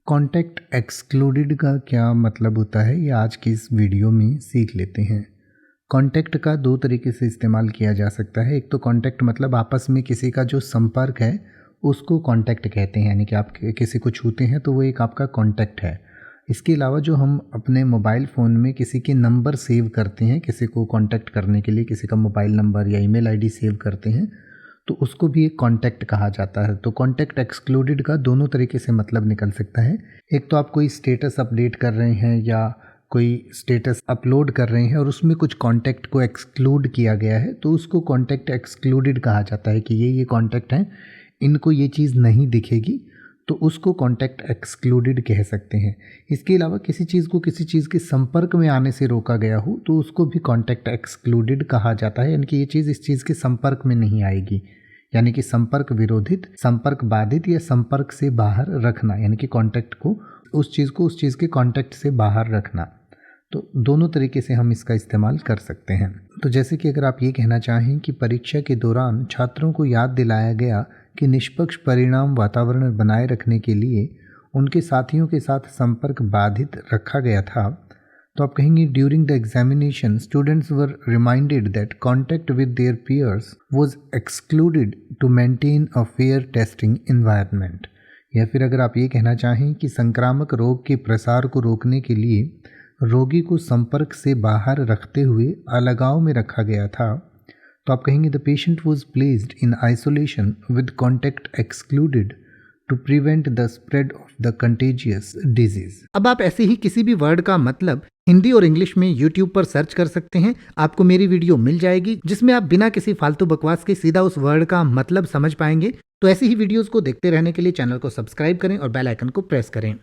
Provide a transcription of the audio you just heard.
Contact excluded का क्या मतलब होता है, ये आज की इस वीडियो में सीख लेते हैं। कॉन्टैक्ट का दो तरीके से इस्तेमाल किया जा सकता है। एक तो कॉन्टैक्ट मतलब आपस में किसी का जो संपर्क है उसको कॉन्टैक्ट कहते हैं, यानी कि आप किसी को छूते हैं तो वो एक आपका कॉन्टैक्ट है। इसके अलावा जो हम अपने मोबाइल फ़ोन में किसी के नंबर सेव करते हैं, किसी को कॉन्टैक्ट करने के लिए किसी का मोबाइल नंबर या ईमेल आईडी सेव करते हैं तो उसको भी एक कॉन्टैक्ट कहा जाता है। तो कॉन्टैक्ट एक्सक्लूडेड का दोनों तरीके से मतलब निकल सकता है। एक तो आप कोई स्टेटस अपडेट कर रहे हैं या कोई स्टेटस अपलोड कर रहे हैं और उसमें कुछ कॉन्टैक्ट को एक्सक्लूड किया गया है तो उसको कॉन्टैक्ट एक्सक्लूडेड कहा जाता है कि ये कॉन्टैक्ट हैं, इनको ये चीज़ नहीं दिखेगी, तो उसको कॉन्टैक्ट एक्सक्लूडेड कह सकते हैं। इसके अलावा किसी चीज़ को किसी चीज़ के संपर्क में आने से रोका गया हो तो उसको भी कॉन्टैक्ट एक्सक्लूडेड कहा जाता है, यानी कि ये चीज़ इस चीज़ के संपर्क में नहीं आएगी, यानी कि संपर्क विरोधित, संपर्क बाधित या संपर्क से बाहर रखना, यानी कि कॉन्टैक्ट को उस चीज़ के कॉन्टैक्ट से बाहर रखना। तो दोनों तरीके से हम इसका इस्तेमाल कर सकते हैं। तो जैसे कि अगर आप ये कहना चाहें कि परीक्षा के दौरान छात्रों को याद दिलाया गया कि निष्पक्ष परिणाम वातावरण बनाए रखने के लिए उनके साथियों के साथ संपर्क बाधित रखा गया था, तो आप कहेंगे during the examination students were reminded that contact with their peers was excluded to maintain a fair testing environment. या फिर अगर आप ये कहना चाहें कि संक्रामक रोग के प्रसार को रोकने के लिए रोगी को संपर्क से बाहर रखते हुए अलगाव में रखा गया था, तो आप कहेंगे the patient was placed in isolation with contact excluded to prevent the spread of the contagious disease. अब आप ऐसे ही किसी भी वर्ड का मतलब हिंदी और इंग्लिश में YouTube पर सर्च कर सकते हैं, आपको मेरी वीडियो मिल जाएगी जिसमें आप बिना किसी फालतू बकवास के सीधा उस वर्ड का मतलब समझ पाएंगे। तो ऐसी ही वीडियोस को देखते रहने के लिए चैनल को सब्सक्राइब करें और बेल आइकन को प्रेस करें।